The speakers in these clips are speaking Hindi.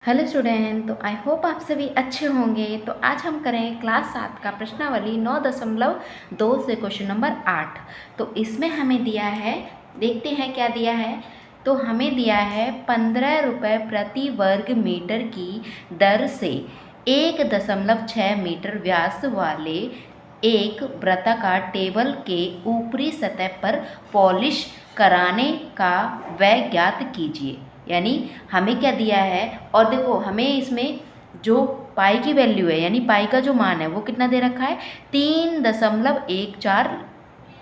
हेलो स्टूडेंट, तो आई होप आप सभी अच्छे होंगे। तो आज हम करें क्लास 7 का प्रश्नावली 9.2 से क्वेश्चन नंबर 8। तो इसमें हमें दिया है, देखते हैं क्या दिया है। तो हमें दिया है 15 रुपये प्रति वर्ग मीटर की दर से 1.6 मीटर व्यास वाले एक वृत्ताकार टेबल के ऊपरी सतह पर पॉलिश कराने का व्यय ज्ञात कीजिए। यानी हमें क्या दिया है, और देखो हमें इसमें जो पाई की वैल्यू है, यानी पाई का जो मान है वो कितना दे रखा है, 3.14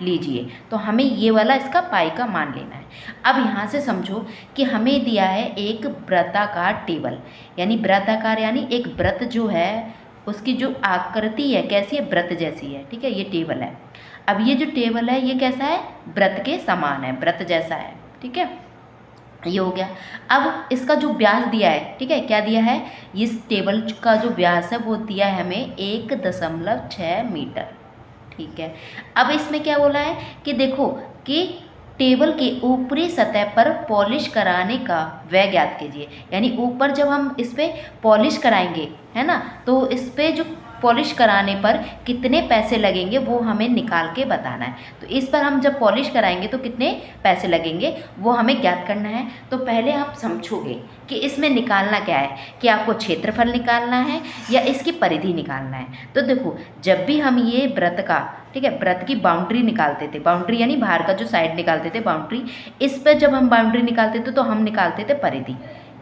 लीजिए। तो हमें ये वाला इसका पाई का मान लेना है। अब यहाँ से समझो कि हमें दिया है एक वृत्ताकार टेबल, यानी वृत्ताकार यानी एक वृत्त जो है उसकी जो आकृति है कैसी है, वृत्त जैसी है। ठीक है, ये टेबल है। अब ये जो टेबल है ये कैसा है, वृत्त के समान है, वृत्त जैसा है। ठीक है, ये हो गया। अब इसका जो व्यास दिया है, ठीक है, क्या दिया है, इस टेबल का जो व्यास है वो दिया है हमें 1.6 मीटर। ठीक है, अब इसमें क्या बोला है कि देखो कि टेबल के ऊपरी सतह पर पॉलिश कराने का व्यय ज्ञात कीजिए। यानी ऊपर जब हम इस पर पॉलिश कराएंगे, है ना, तो इस पर जो पॉलिश कराने पर कितने पैसे लगेंगे वो हमें निकाल के बताना है। तो इस पर हम जब पॉलिश कराएंगे तो कितने पैसे लगेंगे वो हमें ज्ञात करना है। तो पहले आप समझोगे कि इसमें निकालना क्या है, कि आपको क्षेत्रफल निकालना है या इसकी परिधि निकालना है। तो देखो जब भी हम ये वृत्त का, ठीक है, वृत्त की बाउंड्री निकालते थे, बाउंड्री यानी बाहर का जो साइड निकालते थे बाउंड्री, इस पर जब हम बाउंड्री निकालते थे तो हम निकालते थे परिधि।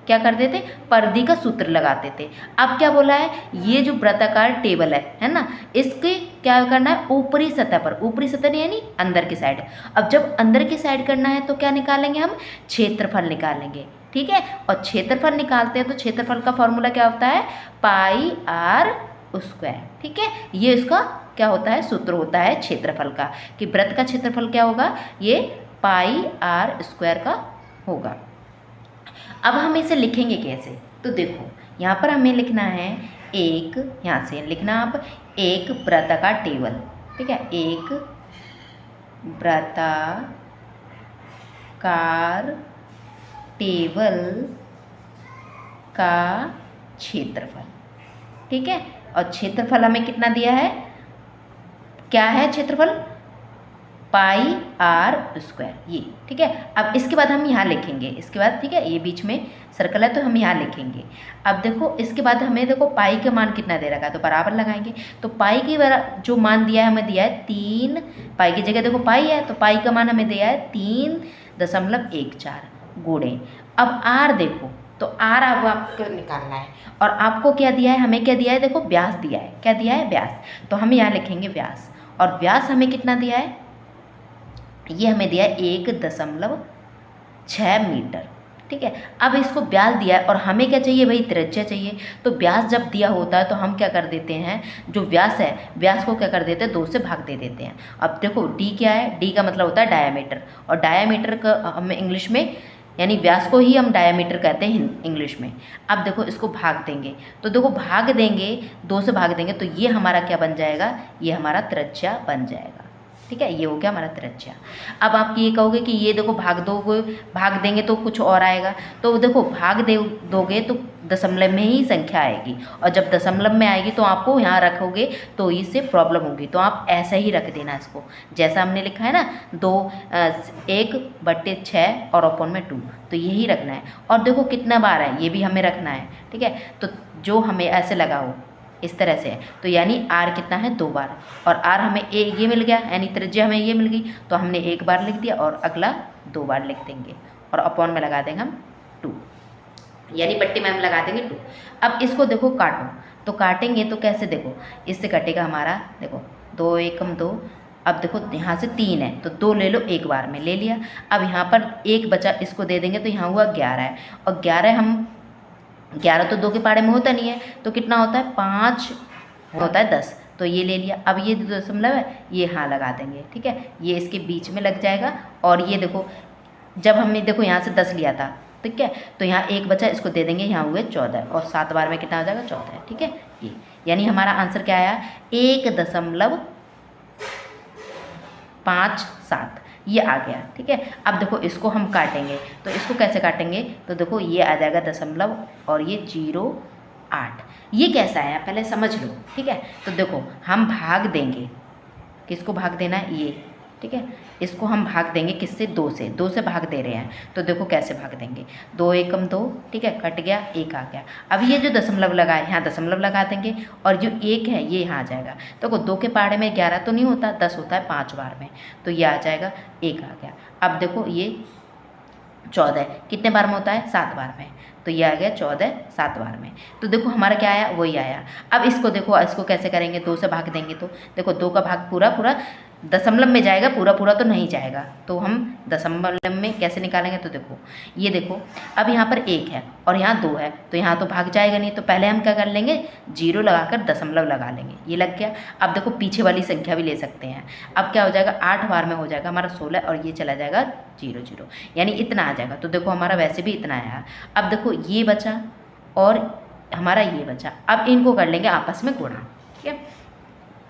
क्या करते थे, परिधि का सूत्र लगाते थे। अब क्या बोला है, ये जो वृत्ताकार टेबल है ना, इसके क्या करना है, ऊपरी सतह पर, ऊपरी सतह यानी अंदर की साइड। अब जब अंदर की साइड करना है तो क्या निकालेंगे, हम क्षेत्रफल निकालेंगे। ठीक है, और क्षेत्रफल निकालते हैं तो क्षेत्रफल का फॉर्मूला क्या होता है, पाई आर स्क्वायर। ठीक है, ये इसका क्या होता है, सूत्र होता है क्षेत्रफल का, कि वृत्त का क्षेत्रफल क्या होगा, ये पाई आर स्क्वायर का होगा। अब हम इसे लिखेंगे कैसे, तो देखो यहाँ पर हमें लिखना है एक, यहाँ से लिखना आप एक वृत्ताकार टेबल। ठीक है, एक वृत्ताकार टेबल का क्षेत्रफल। ठीक है, और क्षेत्रफल हमें कितना दिया है, क्या है क्षेत्रफल, पाई आर स्क्वायर, ये। ठीक है, अब इसके बाद हम यहाँ लिखेंगे, इसके बाद, ठीक है, ये बीच में सर्कल है तो हम यहाँ लिखेंगे। अब देखो इसके बाद हमें देखो पाई का मान कितना दे रखा है, तो बराबर लगाएंगे। तो पाई की जो मान दिया है, हमें दिया है 3, पाई की जगह देखो पाई है तो पाई का मान हमें दिया है 3.14 गुणे। अब आर देखो, तो आर अब आपको निकालना है, और आपको क्या दिया है, हमें क्या दिया है, देखो व्यास दिया है, क्या दिया है, व्यास। तो हम यहाँ लिखेंगे व्यास, और व्यास हमें कितना दिया है, ये हमें दिया है 1.6 मीटर। ठीक है, अब इसको व्यास दिया है और हमें क्या चाहिए भाई, त्रिज्या चाहिए। तो व्यास जब दिया होता है तो हम क्या कर देते हैं, जो व्यास है व्यास को क्या कर देते हैं, 2 से भाग दे देते हैं। अब देखो डी क्या है, डी का मतलब होता है डायामीटर, और डायामीटर का हम इंग्लिश में, यानी व्यास को ही हम डायामीटर कहते हैं इंग्लिश में। अब देखो इसको भाग देंगे, तो देखो भाग देंगे, 2 से भाग देंगे तो ये हमारा क्या बन जाएगा, ये हमारा त्रिज्या बन जाएगा। ठीक है, ये हो गया हमारा त्रिज्या। अब आप ये कहोगे कि ये देखो भाग दोगे, भाग देंगे तो कुछ और आएगा। तो देखो भाग दे दोगे तो दशमलव में ही संख्या आएगी, और जब दशमलव में आएगी तो आपको यहाँ रखोगे तो इससे प्रॉब्लम होगी। तो आप ऐसा ही रख देना इसको, जैसा हमने लिखा है ना, 1/6 और अपॉन में 2, तो यही रखना है। और देखो कितना बार है ये भी हमें रखना है। ठीक है, तो जो हमें ऐसे लगाओ इस तरह से, तो यानी आर कितना है, 2 बार, और आर हमें ये मिल गया, यानी त्रिज्या हमें ये मिल गई, तो हमने 1 बार लिख दिया और अगला 2 बार लिख देंगे, और अपॉन में लगा देंगे हम 2, यानी पट्टी में हम लगा देंगे 2। अब इसको देखो काटो, तो काटेंगे तो कैसे, देखो इससे कटेगा हमारा, देखो 2 एकम 2। अब देखो यहाँ से 3 है तो 2 ले लो, 1 बार में ले लिया। अब यहाँ पर 1 बचा, इसको दे देंगे तो यहाँ हुआ 11 है, और 11 हम 11 तो 2 के पाड़े में होता नहीं है, तो कितना होता है, 5 होता है 10, तो ये ले लिया। अब ये दशमलव है ये हाँ लगा देंगे। ठीक है, ये इसके बीच में लग जाएगा, और ये देखो जब हमने देखो यहाँ से 10 लिया था, ठीक है, तो यहाँ 1 बचा, इसको दे देंगे, यहाँ हुए 14, और 7 बार में कितना हो जाएगा, 14। ठीक है, ये यानी हमारा आंसर क्या आया, 1.57। ये आ गया, ठीक है। अब देखो इसको हम काटेंगे, तो इसको कैसे काटेंगे, तो देखो ये आ जाएगा दशमलव और ये 0.8। ये कैसा आया पहले समझ लो, ठीक है। तो देखो हम भाग देंगे, किसको भाग देना है, ये, ठीक है। इसको हम भाग देंगे किससे, 2 से भाग दे रहे हैं। तो देखो कैसे भाग देंगे, 2 एकम 2, ठीक है, कट गया, 1 आ गया। अब ये जो दशमलव लगा है यहाँ दशमलव लगा देंगे और जो 1 है ये यहाँ आ जाएगा। तो देखो 2 के पहाड़े में 11 तो नहीं होता, 10 होता है 5 बार में, तो ये आ जाएगा, 1 आ गया। अब देखो ये 14 कितने बार में होता है, 7 बार में, तो ये आ गया 14 7 बार में। तो देखो हमारा क्या आया, वही आया। अब इसको देखो, इसको कैसे करेंगे, 2 से भाग देंगे, तो देखो 2 का भाग पूरा पूरा दशमलव में जाएगा, पूरा पूरा तो नहीं जाएगा, तो हम दशमलव में कैसे निकालेंगे, तो देखो ये देखो अब यहाँ पर 1 है और यहाँ 2 है, तो यहाँ तो भाग जाएगा नहीं, तो पहले हम क्या कर लेंगे, 0 लगाकर दशमलव लगा लेंगे, ये लग गया। अब देखो पीछे वाली संख्या भी ले सकते हैं। अब क्या हो जाएगा, 8 बार में हो जाएगा हमारा 16 और ये चला जाएगा 0 0, यानी इतना आ जाएगा। तो देखो हमारा वैसे भी इतना आया। अब देखो ये बचा और हमारा ये बचा, अब इनको कर लेंगे आपस में गुणा, ठीक है।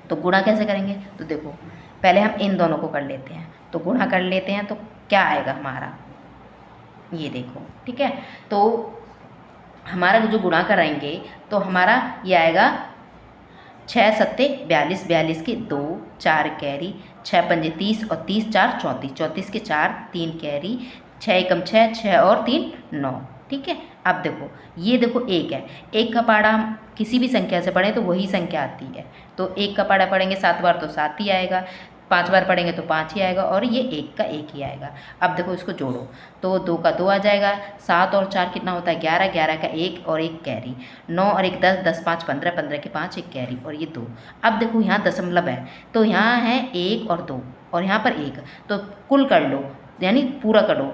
तो गुणा कैसे करेंगे, तो देखो पहले हम इन दोनों को कर लेते हैं, तो गुणा कर लेते हैं, तो क्या आएगा हमारा, ये देखो, ठीक है। तो हमारा जो गुणा कराएंगे तो हमारा ये आएगा 6 सत्ते 42, 42 के 2, 4 कैरी, 6 पंजे 30 और 30 4 34, 34 के 4, 3 कैरी, 6 एकम 6, 6 और 3 9, ठीक है। अब देखो ये देखो 1 है, 1 का पाड़ा हम किसी भी संख्या से पढ़ें तो वही संख्या आती है, तो 1 का पाड़ा पढ़ेंगे 7 बार तो 7 ही आएगा, 5 बार पढ़ेंगे तो 5 ही आएगा और ये 1 का 1 ही आएगा। अब देखो इसको जोड़ो, तो 2 का 2 आ जाएगा, 7 और 4 कितना होता है 11, 11 का 1 और 1 कैरी, 9 और 1 10, 10 5 15, 15 के 5 1 कैरी और ये 2। अब देखो यहाँ दशमलव है, तो यहाँ है 1 और 2 और यहाँ पर 1, तो कुल कर लो यानी पूरा करो,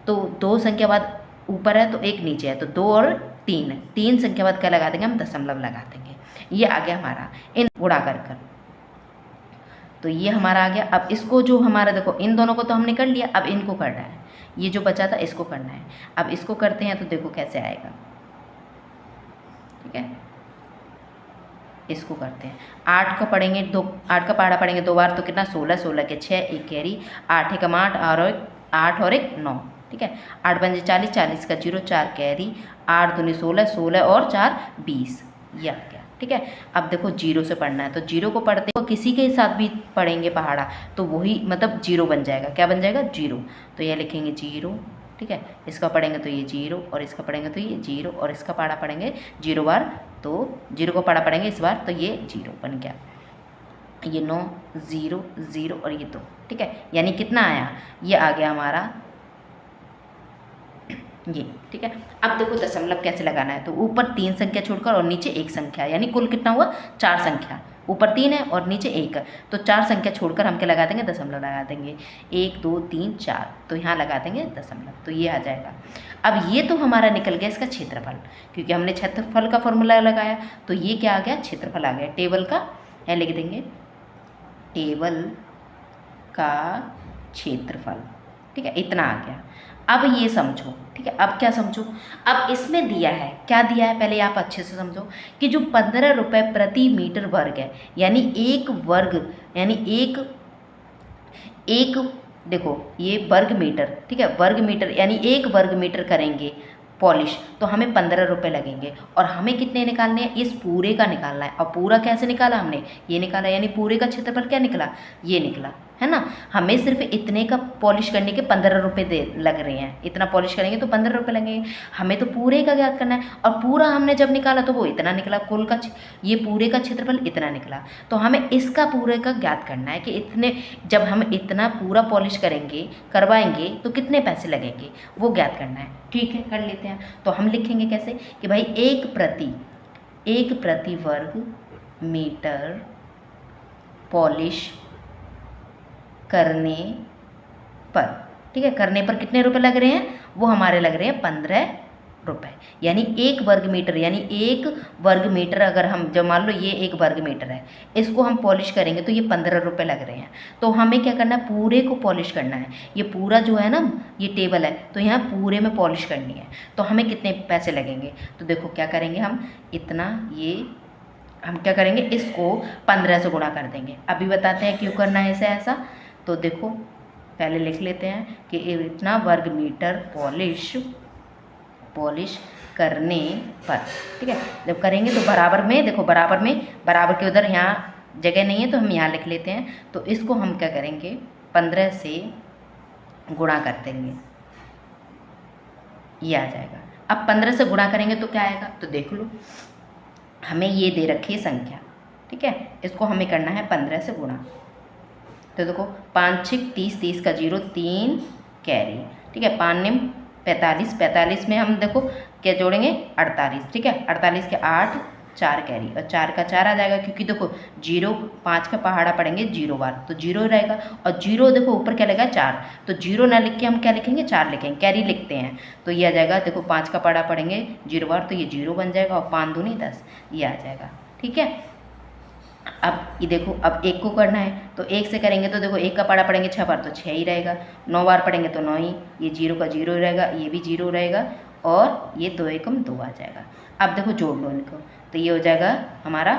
तो 2 संख्या बाद ऊपर है तो 1 नीचे है, तो 2 और 3, 3 संख्या बाद क्या लगा देंगे हम, दशमलव लगा देंगे। ये आ गया हमारा इन गुणा कर कर, तो ये हमारा आ गया। अब इसको जो हमारा देखो इन दोनों को तो हमने कर लिया, अब इनको करना है, ये जो बचा था इसको करना है। अब इसको करते हैं तो देखो कैसे आएगा, ठीक है। इसको करते हैं, 8 का पढ़ेंगे 2, 8 का पहाड़ा पढ़ेंगे 2 बार तो कितना 16, 16 के 6 1 कैरी, 8 एकम 8 और 1 9, ठीक है। 8 पंजे 40, 40 का 0 4 कैरी, 8 दूनी 16, 16 और 4 20, ये आ गया, ठीक है। अब देखो 0 से पढ़ना है, तो 0 को पढ़ते तो किसी के साथ भी पढ़ेंगे पहाड़ा तो वही मतलब 0 बन जाएगा, क्या बन जाएगा 0, तो यह लिखेंगे 0, ठीक है। इसका पढ़ेंगे तो ये 0 और इसका पढ़ेंगे तो ये 0 और इसका पहाड़ा पढ़ेंगे 0 बार, तो 0 को पहाड़ा पढ़ेंगे इस बार तो ये 0 बन गया, ये 9 0 0 और ये 2, ठीक है। यानी कितना आया, ये आ गया हमारा ये, ठीक है। अब देखो दशमलव कैसे लगाना है, तो ऊपर 3 संख्या छोड़कर और नीचे 1 संख्या, यानी कुल कितना हुआ 4 संख्या, ऊपर 3 है और नीचे 1 है, तो 4 संख्या छोड़कर हम क्या लगा देंगे, दशमलव लगा देंगे, 1 2 3 4, तो यहाँ लगा देंगे दशमलव, तो ये आ जाएगा। अब ये तो हमारा निकल गया इसका क्षेत्रफल, क्योंकि हमने क्षेत्रफल का फॉर्मूला लगाया, तो ये क्या आ गया, क्षेत्रफल आ गया टेबल का, यहाँ लिख देंगे टेबल का क्षेत्रफल, ठीक है, इतना आ गया। अब ये समझो, ठीक है, अब क्या समझो, अब इसमें दिया है, क्या दिया है पहले आप अच्छे से समझो कि जो 15 रुपये प्रति मीटर वर्ग है, यानी एक वर्ग, यानी एक देखो ये वर्ग मीटर, ठीक है, वर्ग मीटर यानी 1 वर्ग मीटर करेंगे पॉलिश तो हमें 15 रुपये लगेंगे, और हमें कितने निकालने हैं, इस पूरे का निकालना है। और पूरा कैसे निकाला हमने, ये निकाला, यानी पूरे का क्षेत्रफल क्या निकला, ये निकला, है ना। हमें सिर्फ इतने का पॉलिश करने के 15 रुपये दे लग रहे हैं, इतना पॉलिश करेंगे तो 15 रुपये लगेंगे, हमें तो पूरे का ज्ञात करना है, और पूरा हमने जब निकाला तो वो इतना निकला, कुल का ये पूरे का क्षेत्रफल इतना निकला, तो हमें इसका पूरे का ज्ञात करना है कि इतने, जब हम इतना पूरा पॉलिश करेंगे करवाएंगे तो कितने पैसे लगेंगे, वो ज्ञात करना है, ठीक है, कर लेते हैं। तो हम लिखेंगे कैसे कि भाई 1 प्रति वर्ग मीटर पॉलिश करने पर, ठीक है, करने पर कितने रुपए लग रहे हैं, वो हमारे लग रहे हैं 15 रुपये, यानी 1 वर्ग मीटर, यानी 1 वर्ग मीटर अगर हम, जब मान लो ये 1 वर्ग मीटर है, इसको हम पॉलिश करेंगे तो ये 15 रुपये लग रहे हैं, तो हमें क्या करना है, पूरे को पॉलिश करना है, ये पूरा जो है ना ये टेबल है, तो यहाँ पूरे में पॉलिश करनी है, तो हमें कितने पैसे लगेंगे, तो देखो क्या करेंगे हम, इतना, ये हम क्या करेंगे, इसको 15 से गुणा कर देंगे। अभी बताते हैं क्यों करना है इसे ऐसा, तो देखो पहले लिख लेते हैं कि इतना वर्ग मीटर पॉलिश करने पर, ठीक है। जब करेंगे तो बराबर में, देखो बराबर के उधर यहाँ जगह नहीं है तो हम यहाँ लिख लेते हैं। तो इसको हम क्या करेंगे, 15 से गुणा कर देंगे, ये आ जाएगा। अब 15 से गुणा करेंगे तो क्या आएगा, तो देख लो, हमें ये दे रखी है संख्या, ठीक है। इसको हमें करना है 15 से गुणा। तो देखो 5 6 30, 30 का 0, 3 कैरी, ठीक है। 5 निम 45, 45 में हम देखो क्या जोड़ेंगे, 48, ठीक है। 48 के 8, 4 कैरी, और 4 का 4 आ जाएगा, क्योंकि देखो 0 5 का पहाड़ा पड़ेंगे 0 बार, तो 0 रहेगा। और 0 देखो ऊपर क्या लगा 4, तो 0 ना लिख के हम क्या लिखेंगे, 4 लिखेंगे, कैरी लिखते हैं। तो ये आ जाएगा, देखो 5 का पहाड़ा पड़ेंगे 0 बार, तो ये 0 बन जाएगा, और 5 दूनी 10, ये आ जाएगा, ठीक है। अब ये देखो, अब 1 को करना है, तो 1 से करेंगे तो देखो 1 का पहाड़ा पड़ेंगे 6 बार, तो 6 ही रहेगा। 9 बार पड़ेंगे तो 9 ही, ये 0 का 0 रहेगा, ये भी 0 रहेगा, और ये 2 एकम 2 आ जाएगा। अब देखो जोड़ लो इनको, तो ये हो जाएगा हमारा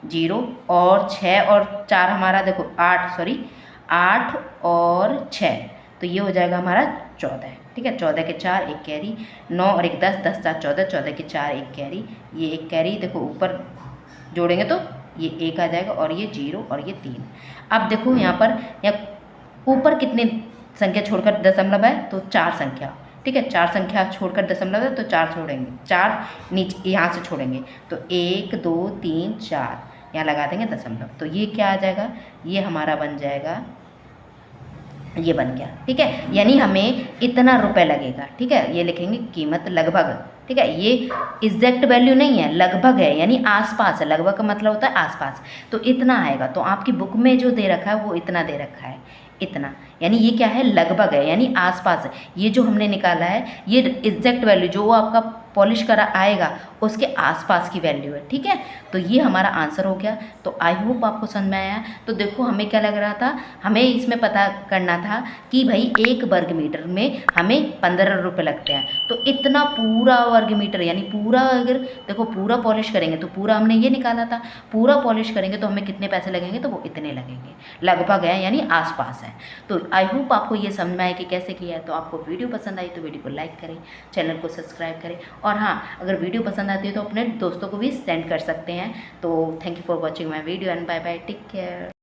0 और 6 और 4 हमारा देखो 8 और 6, तो ये हो जाएगा हमारा 14, ठीक है। 14 के 4 1 कैरी, 9 और 1 10, 10 4 14, 14 के 4 1 कैरी, ये 1 कैरी, देखो ऊपर जोड़ेंगे तो ये 1 आ जाएगा, और ये 0 और ये 3। अब देखो यहाँ पर ऊपर कितने संख्या छोड़कर दशमलव है, तो 4 संख्या, ठीक है। 4 संख्या छोड़कर दशमलव है तो 4 छोड़ेंगे, 4 नीचे यहाँ से छोड़ेंगे, तो 1 2 3 4 यहाँ लगा देंगे दशमलव, तो ये क्या आ जाएगा, ये हमारा बन जाएगा, ये बन गया, ठीक है। यानी हमें इतना रुपए लगेगा, ठीक है। ये लिखेंगे कीमत लगभग, ठीक है। ये एग्जैक्ट वैल्यू नहीं है, लगभग है, यानी आसपास है। लगभग का मतलब होता है आसपास, तो इतना आएगा। तो आपकी बुक में जो दे रखा है वो इतना दे रखा है, इतना, यानी ये क्या है, लगभग है, यानी आसपास है। ये जो हमने निकाला है ये एग्जैक्ट वैल्यू जो आपका पॉलिश करा आएगा उसके आसपास की वैल्यू है, ठीक है। तो ये हमारा आंसर हो गया। तो आई होप आपको समझ में आया। तो देखो हमें क्या लग रहा था, हमें इसमें पता करना था कि भाई 1 वर्ग मीटर में हमें 15 रुपये लगते हैं। तो इतना पूरा वर्ग मीटर, यानी पूरा, अगर देखो पूरा पॉलिश करेंगे तो पूरा हमने ये निकाला था, पूरा पॉलिश करेंगे तो हमें कितने पैसे लगेंगे, तो वो इतने लगेंगे, लगभग है यानी आसपास है। तो आई होप आपको ये समझ में आया कि कैसे किया है। तो आपको वीडियो पसंद आई तो वीडियो को लाइक करें, चैनल को सब्सक्राइब करें, और हाँ, अगर वीडियो पसंद आती है तो अपने दोस्तों को भी सेंड कर सकते हैं। तो thank you for watching my video and bye bye, take care.